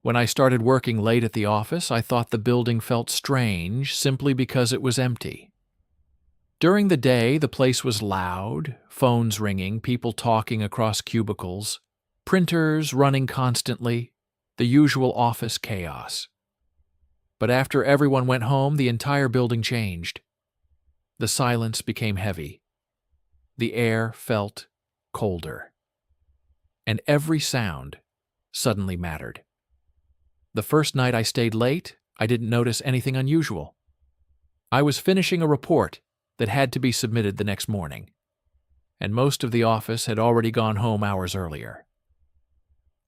When I started working late at the office, I thought the building felt strange simply because it was empty. During the day, the place was loud, phones ringing, people talking across cubicles, printers running constantly, the usual office chaos. But after everyone went home, the entire building changed. The silence became heavy. The air felt colder. And every sound suddenly mattered. The first night I stayed late, I didn't notice anything unusual. I was finishing a report that had to be submitted the next morning, and most of the office had already gone home hours earlier.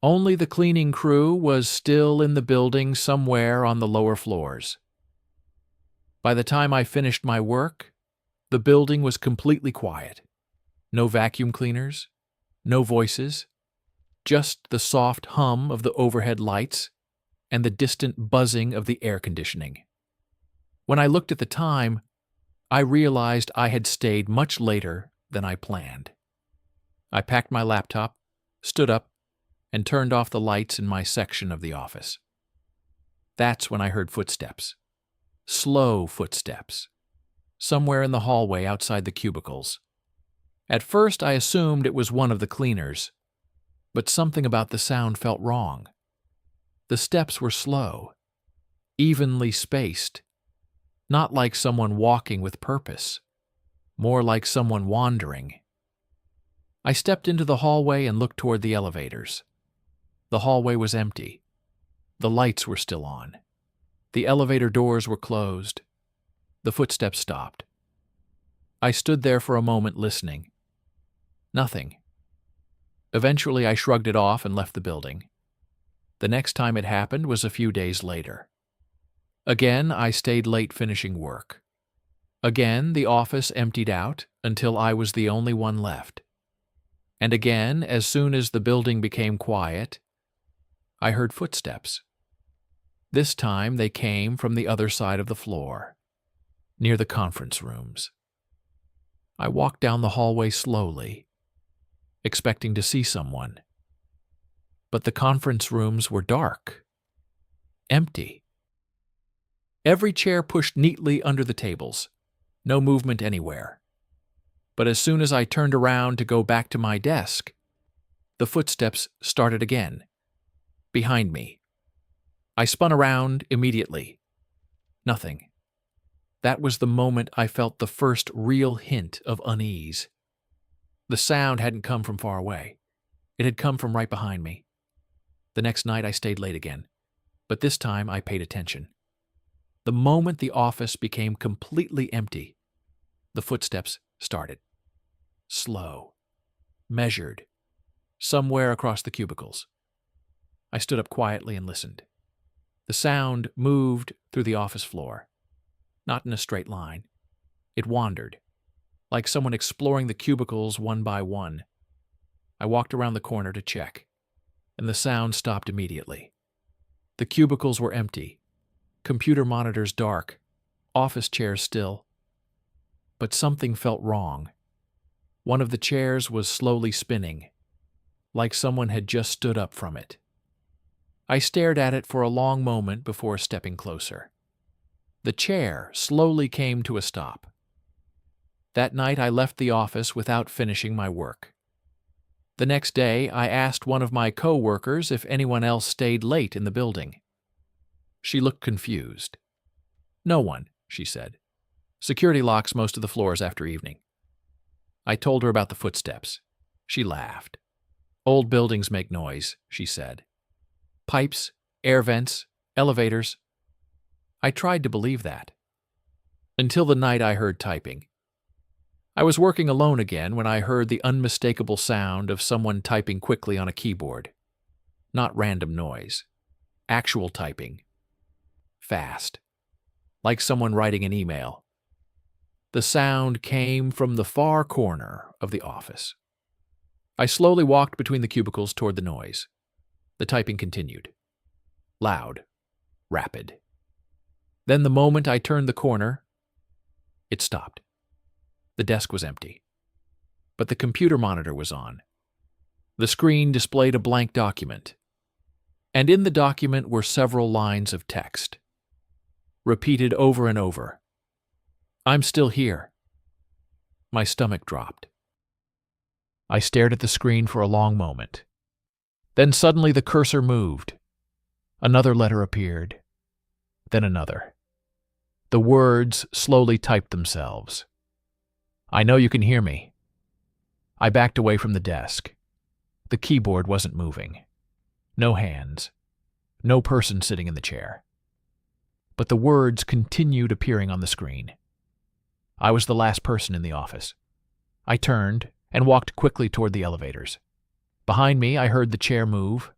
Only the cleaning crew was still in the building somewhere on the lower floors. By the time I finished my work, the building was completely quiet. No vacuum cleaners, no voices, just the soft hum of the overhead lights and the distant buzzing of the air conditioning. When I looked at the time, I realized I had stayed much later than I planned. I packed my laptop, stood up, and turned off the lights in my section of the office. That's when I heard footsteps. Slow footsteps. Somewhere in the hallway outside the cubicles. At first I assumed it was one of the cleaners, but something about the sound felt wrong. The steps were slow, evenly spaced, not like someone walking with purpose, more like someone wandering. I stepped into the hallway and looked toward the elevators. The hallway was empty. The lights were still on. The elevator doors were closed. The footsteps stopped. I stood there for a moment listening. Nothing. Eventually I shrugged it off and left the building. The next time it happened was a few days later. Again, I stayed late finishing work. Again, the office emptied out until I was the only one left. And again, as soon as the building became quiet, I heard footsteps. This time they came from the other side of the floor, near the conference rooms. I walked down the hallway slowly, expecting to see someone. But the conference rooms were dark, empty. Every chair pushed neatly under the tables, no movement anywhere. But as soon as I turned around to go back to my desk, the footsteps started again, behind me. I spun around immediately. Nothing. That was the moment I felt the first real hint of unease. The sound hadn't come from far away. It had come from right behind me. The next night I stayed late again, but this time I paid attention. The moment the office became completely empty, the footsteps started. Slow, measured, somewhere across the cubicles. I stood up quietly and listened. The sound moved through the office floor, not in a straight line. It wandered, like someone exploring the cubicles one by one. I walked around the corner to check, and the sound stopped immediately. The cubicles were empty, computer monitors dark, office chairs still. But something felt wrong. One of the chairs was slowly spinning, like someone had just stood up from it. I stared at it for a long moment before stepping closer. The chair slowly came to a stop. That night I left the office without finishing my work. The next day I asked one of my coworkers if anyone else stayed late in the building. She looked confused. "No one," she said. "Security locks most of the floors after evening." I told her about the footsteps. She laughed. "Old buildings make noise," she said. "Pipes, air vents, elevators." I tried to believe that. Until the night I heard typing. I was working alone again when I heard the unmistakable sound of someone typing quickly on a keyboard. Not random noise. Actual typing. Fast. Like someone writing an email. The sound came from the far corner of the office. I slowly walked between the cubicles toward the noise. The typing continued. Loud. Rapid. Then the moment I turned the corner, it stopped. The desk was empty. But the computer monitor was on. The screen displayed a blank document. And in the document were several lines of text, repeated over and over. "I'm still here." My stomach dropped. I stared at the screen for a long moment. Then suddenly the cursor moved. Another letter appeared. Then another. The words slowly typed themselves. "I know you can hear me." I backed away from the desk. The keyboard wasn't moving. No hands. No person sitting in the chair. But the words continued appearing on the screen. I was the last person in the office. I turned and walked quickly toward the elevators. Behind me, I heard the chair move,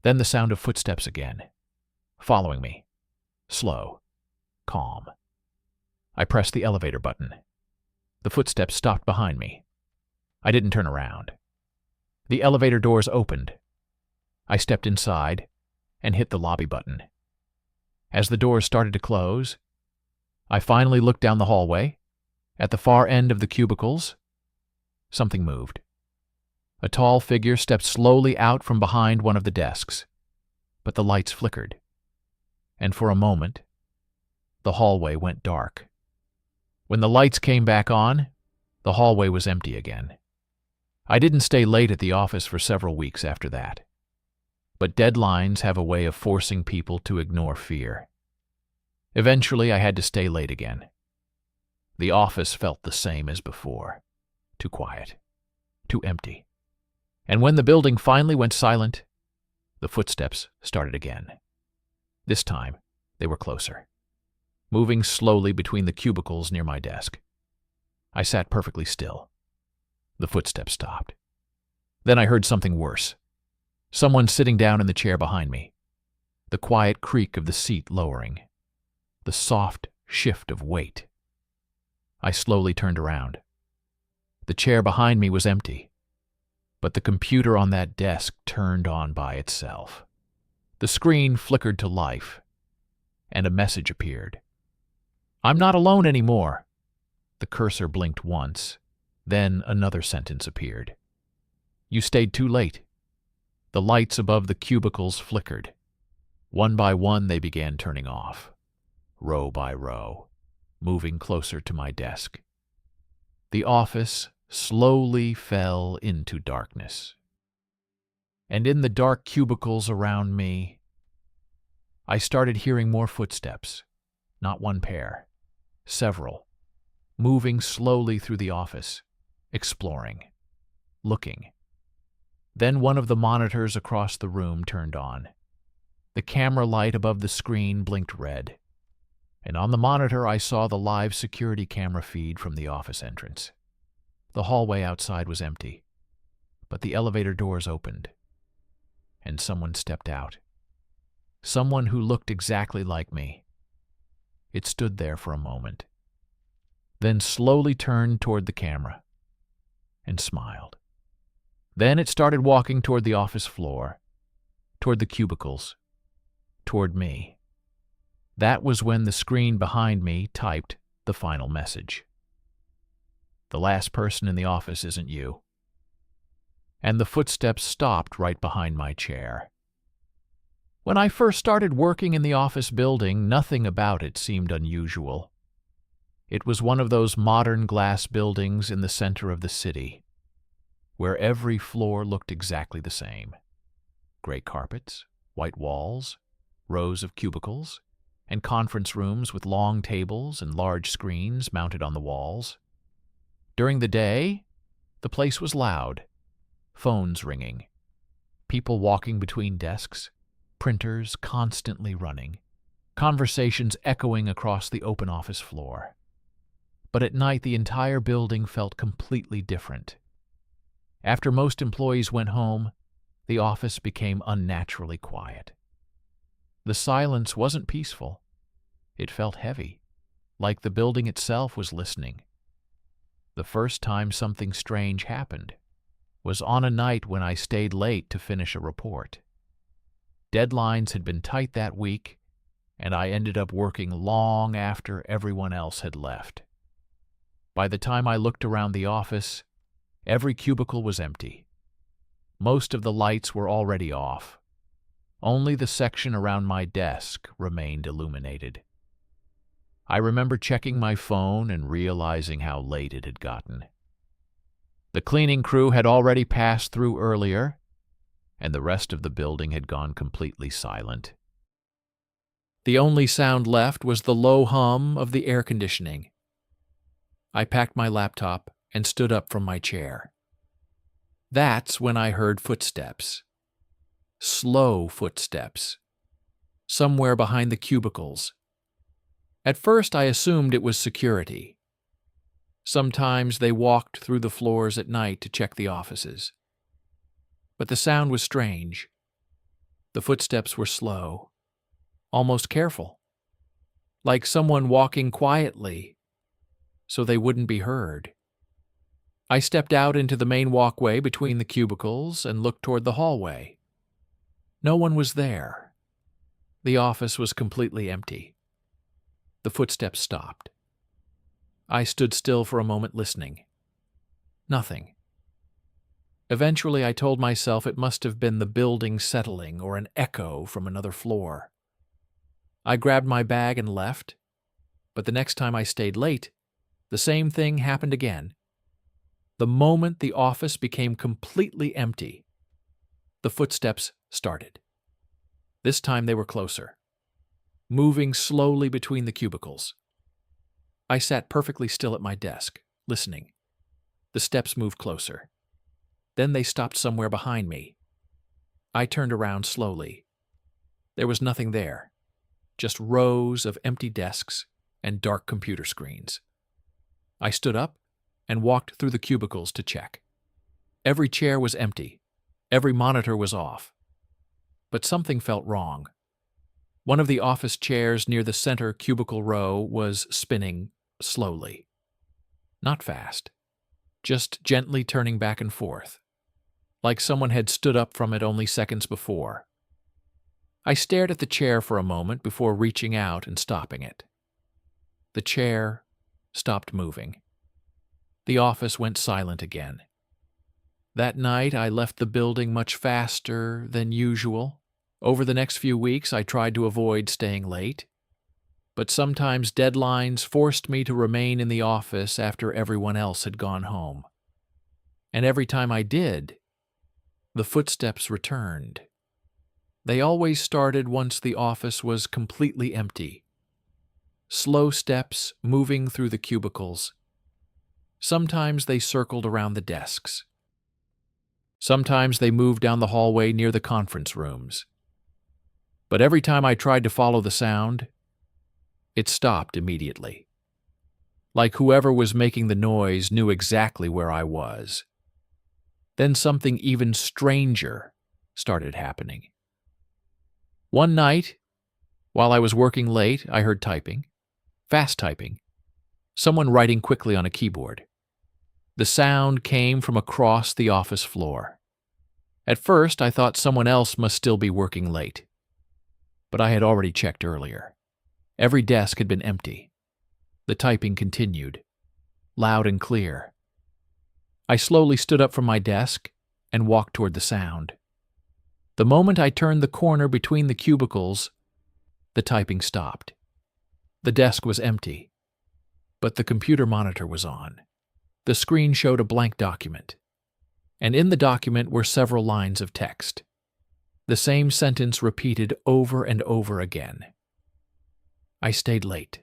then the sound of footsteps again, following me, slow, calm. I pressed the elevator button. The footsteps stopped behind me. I didn't turn around. The elevator doors opened. I stepped inside and hit the lobby button. As the doors started to close, I finally looked down the hallway. At the far end of the cubicles, something moved. A tall figure stepped slowly out from behind one of the desks, but the lights flickered, and for a moment, the hallway went dark. When the lights came back on, the hallway was empty again. I didn't stay late at the office for several weeks after that. But deadlines have a way of forcing people to ignore fear. Eventually, I had to stay late again. The office felt the same as before. Too quiet. Too empty. And when the building finally went silent, the footsteps started again. This time, they were closer, moving slowly between the cubicles near my desk. I sat perfectly still. The footsteps stopped. Then I heard something worse. Someone sitting down in the chair behind me. The quiet creak of the seat lowering. The soft shift of weight. I slowly turned around. The chair behind me was empty, but the computer on that desk turned on by itself. The screen flickered to life, and a message appeared. "I'm not alone anymore." The cursor blinked once, then another sentence appeared. "You stayed too late." The lights above the cubicles flickered. One by one they began turning off, row by row, moving closer to my desk. The office slowly fell into darkness. And in the dark cubicles around me, I started hearing more footsteps, not one pair, several, moving slowly through the office, exploring, looking. Then one of the monitors across the room turned on. The camera light above the screen blinked red, and on the monitor I saw the live security camera feed from the office entrance. The hallway outside was empty, but the elevator doors opened, and someone stepped out. Someone who looked exactly like me. It stood there for a moment, then slowly turned toward the camera and smiled. Then it started walking toward the office floor, toward the cubicles, toward me. That was when the screen behind me typed the final message. "The last person in the office isn't you." And the footsteps stopped right behind my chair. When I first started working in the office building, nothing about it seemed unusual. It was one of those modern glass buildings in the center of the city, where every floor looked exactly the same. Gray carpets, white walls, rows of cubicles, and conference rooms with long tables and large screens mounted on the walls. During the day, the place was loud, phones ringing, people walking between desks, printers constantly running, conversations echoing across the open office floor. But at night, the entire building felt completely different. After most employees went home, the office became unnaturally quiet. The silence wasn't peaceful. It felt heavy, like the building itself was listening. The first time something strange happened was on a night when I stayed late to finish a report. Deadlines had been tight that week, and I ended up working long after everyone else had left. By the time I looked around the office, every cubicle was empty. Most of the lights were already off. Only the section around my desk remained illuminated. I remember checking my phone and realizing how late it had gotten. The cleaning crew had already passed through earlier, and the rest of the building had gone completely silent. The only sound left was the low hum of the air conditioning. I packed my laptop and stood up from my chair. That's when I heard footsteps. Slow footsteps. Somewhere behind the cubicles. At first I assumed it was security. Sometimes they walked through the floors at night to check the offices. But the sound was strange. The footsteps were slow, almost careful, like someone walking quietly so they wouldn't be heard. I stepped out into the main walkway between the cubicles and looked toward the hallway. No one was there. The office was completely empty. The footsteps stopped. I stood still for a moment listening. Nothing. Eventually I told myself it must have been the building settling or an echo from another floor. I grabbed my bag and left, but the next time I stayed late, the same thing happened again. The moment the office became completely empty, the footsteps started. This time they were closer, moving slowly between the cubicles. I sat perfectly still at my desk, listening. The steps moved closer. Then they stopped somewhere behind me. I turned around slowly. There was nothing there, just rows of empty desks and dark computer screens. I stood up and walked through the cubicles to check. Every chair was empty. Every monitor was off. But something felt wrong. One of the office chairs near the center cubicle row was spinning slowly. Not fast, just gently turning back and forth, like someone had stood up from it only seconds before. I stared at the chair for a moment before reaching out and stopping it. The chair stopped moving. The office went silent again. That night I left the building much faster than usual. Over the next few weeks I tried to avoid staying late, but sometimes deadlines forced me to remain in the office after everyone else had gone home. And every time I did, the footsteps returned. They always started once the office was completely empty. Slow steps moving through the cubicles. Sometimes they circled around the desks. Sometimes they moved down the hallway near the conference rooms. But every time I tried to follow the sound, it stopped immediately. Like whoever was making the noise knew exactly where I was. Then something even stranger started happening. One night, while I was working late, I heard typing, fast typing, someone writing quickly on a keyboard. The sound came from across the office floor. At first, I thought someone else must still be working late. But I had already checked earlier. Every desk had been empty. The typing continued, loud and clear. I slowly stood up from my desk and walked toward the sound. The moment I turned the corner between the cubicles, the typing stopped. The desk was empty, but the computer monitor was on. The screen showed a blank document, and in the document were several lines of text. The same sentence repeated over and over again. I stayed late.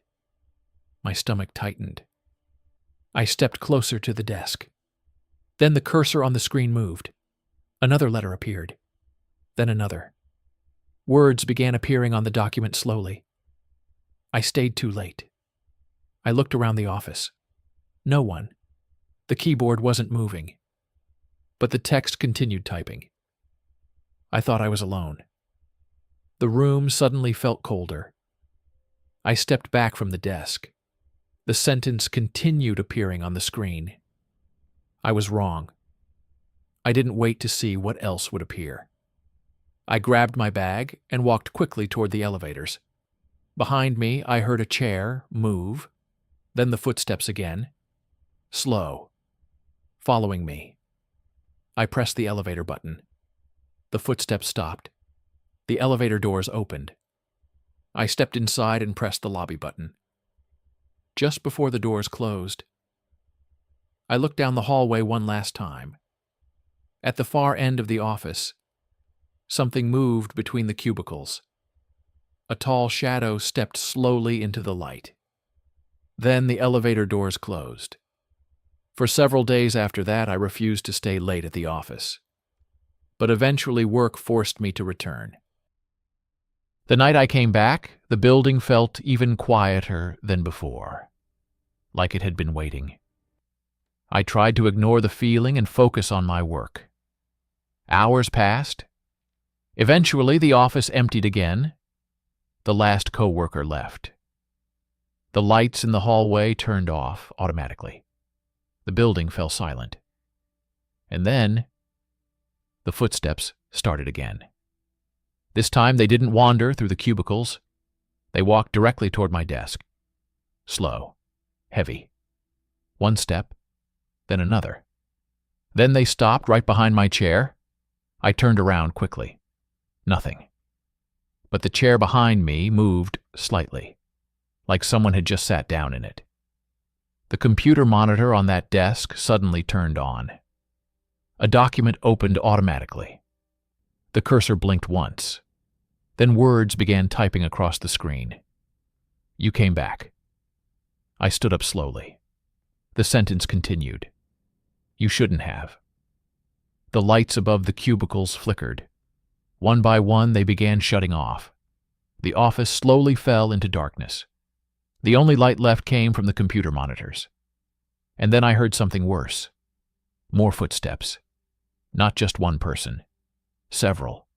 My stomach tightened. I stepped closer to the desk. Then the cursor on the screen moved. Another letter appeared. Then another. Words began appearing on the document slowly. I stayed too late. I looked around the office. No one. The keyboard wasn't moving. But the text continued typing. I thought I was alone. The room suddenly felt colder. I stepped back from the desk. The sentence continued appearing on the screen. I was wrong. I didn't wait to see what else would appear. I grabbed my bag and walked quickly toward the elevators. Behind me, I heard a chair move, then the footsteps again. Slow. Following me. I pressed the elevator button. The footsteps stopped. The elevator doors opened. I stepped inside and pressed the lobby button. Just before the doors closed, I looked down the hallway one last time. At the far end of the office, something moved between the cubicles. A tall shadow stepped slowly into the light. Then the elevator doors closed. For several days after that, I refused to stay late at the office. But eventually work forced me to return. The night I came back, the building felt even quieter than before, like it had been waiting. I tried to ignore the feeling and focus on my work. Hours passed. Eventually, the office emptied again. The last coworker left. The lights in the hallway turned off automatically. The building fell silent. And then, the footsteps started again. This time they didn't wander through the cubicles. They walked directly toward my desk. Slow, heavy. One step, then another. Then they stopped right behind my chair. I turned around quickly. Nothing. But the chair behind me moved slightly, like someone had just sat down in it. The computer monitor on that desk suddenly turned on. A document opened automatically. The cursor blinked once. Then words began typing across the screen. You came back. I stood up slowly. The sentence continued. You shouldn't have. The lights above the cubicles flickered. One by one, they began shutting off. The office slowly fell into darkness. The only light left came from the computer monitors. And then I heard something worse. More footsteps. Not just one person. Several.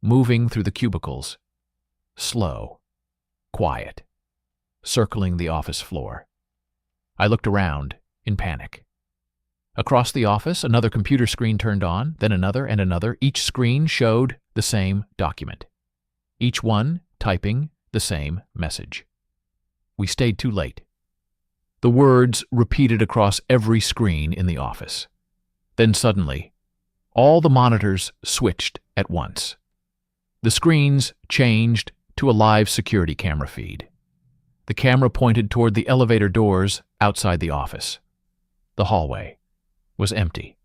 Moving through the cubicles. Slow. Quiet. Circling the office floor. I looked around, in panic. Across the office, another computer screen turned on, then another and another. Each screen showed the same document. Each one typing the same message. We stayed too late. The words repeated across every screen in the office. Then suddenly, all the monitors switched at once. The screens changed to a live security camera feed. The camera pointed toward the elevator doors outside the office. The hallway was empty.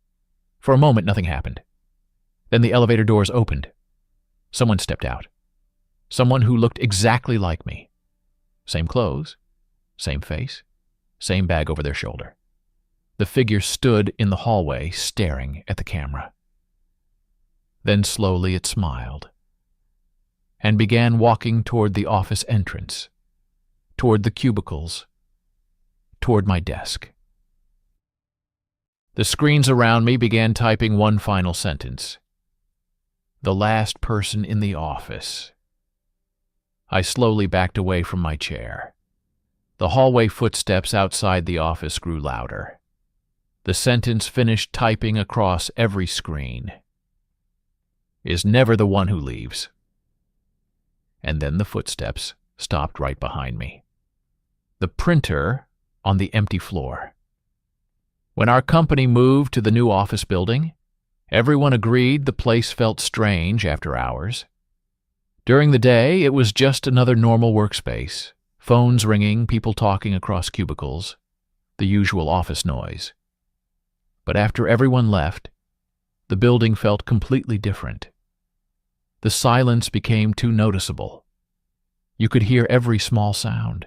For a moment, nothing happened. Then the elevator doors opened. Someone stepped out. Someone who looked exactly like me. Same clothes, same face, same bag over their shoulder. The figure stood in the hallway, staring at the camera. Then slowly it smiled and began walking toward the office entrance, toward the cubicles, toward my desk. The screens around me began typing one final sentence. The last person in the office. I slowly backed away from my chair. The hallway footsteps outside the office grew louder. The sentence finished typing across every screen. Is never the one who leaves. And then the footsteps stopped right behind me. The printer on the empty floor. When our company moved to the new office building, everyone agreed the place felt strange after hours. During the day, it was just another normal workspace. Phones ringing, people talking across cubicles, the usual office noise. But after everyone left, the building felt completely different. The silence became too noticeable. You could hear every small sound.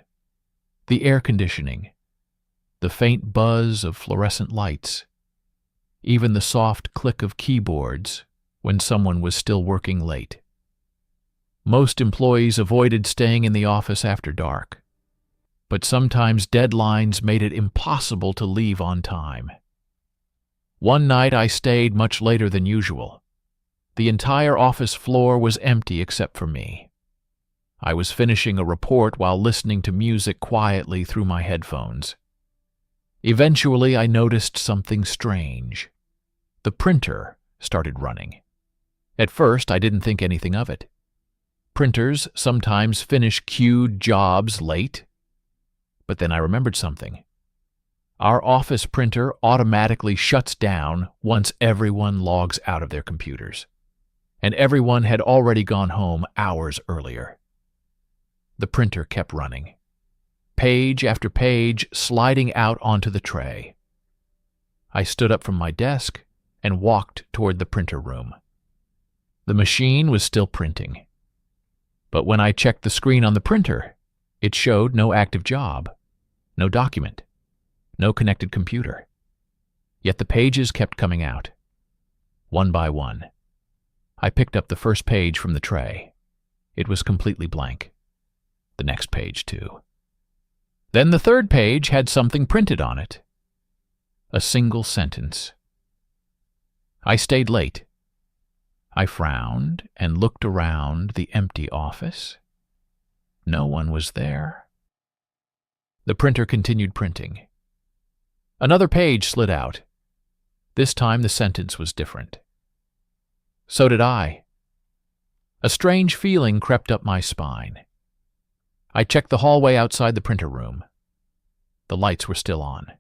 The air conditioning, the faint buzz of fluorescent lights, even the soft click of keyboards when someone was still working late. Most employees avoided staying in the office after dark, but sometimes deadlines made it impossible to leave on time. One night I stayed much later than usual. The entire office floor was empty except for me. I was finishing a report while listening to music quietly through my headphones. Eventually, I noticed something strange. The printer started running. At first, I didn't think anything of it. Printers sometimes finish queued jobs late. But then I remembered something. Our office printer automatically shuts down once everyone logs out of their computers. and everyone had already gone home hours earlier. The printer kept running, page after page sliding out onto the tray. I stood up from my desk and walked toward the printer room. The machine was still printing, but when I checked the screen on the printer, it showed no active job, no document, no connected computer. Yet the pages kept coming out, one by one. I picked up the first page from the tray. It was completely blank. The next page, too. Then the third page had something printed on it. A single sentence. I stayed late. I frowned and looked around the empty office. No one was there. The printer continued printing. Another page slid out. This time the sentence was different. So did I. A strange feeling crept up my spine. I checked the hallway outside the printer room. The lights were still on.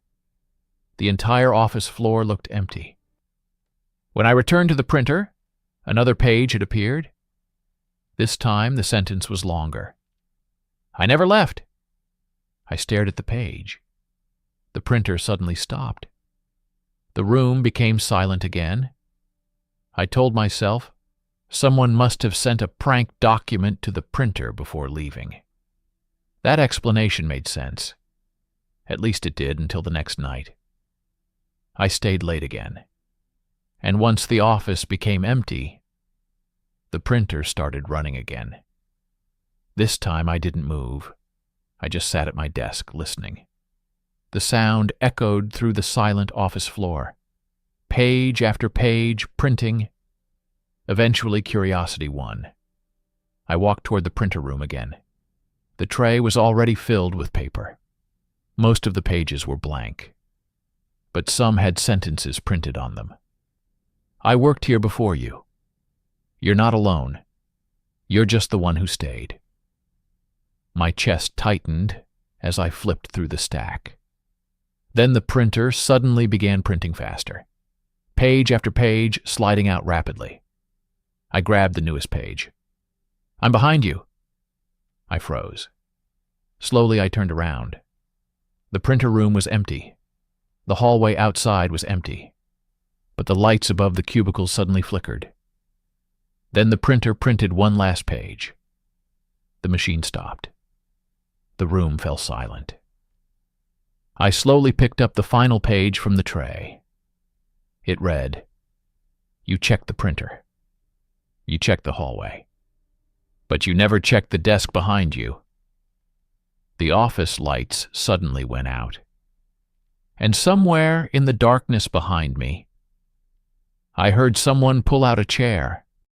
The entire office floor looked empty. When I returned to the printer, another page had appeared. This time the sentence was longer. I never left. I stared at the page. The printer suddenly stopped. The room became silent again. I told myself, someone must have sent a prank document to the printer before leaving. That explanation made sense. At least it did until the next night. I stayed late again. And once the office became empty, the printer started running again. This time I didn't move. I just sat at my desk, listening. The sound echoed through the silent office floor. Page after page, printing. Eventually, curiosity won. I walked toward the printer room again. The tray was already filled with paper. Most of the pages were blank, but some had sentences printed on them. I worked here before you. You're not alone. You're just the one who stayed. My chest tightened as I flipped through the stack. Then the printer suddenly began printing faster, page after page sliding out rapidly. I grabbed the newest page. I'm behind you. I froze. Slowly I turned around. The printer room was empty. The hallway outside was empty. But the lights above the cubicles suddenly flickered. Then the printer printed one last page. The machine stopped. The room fell silent. I slowly picked up the final page from the tray. It read, "You checked the printer. You checked the hallway. But you never checked the desk behind you." The office lights suddenly went out. And somewhere in the darkness behind me, I heard someone pull out a chair.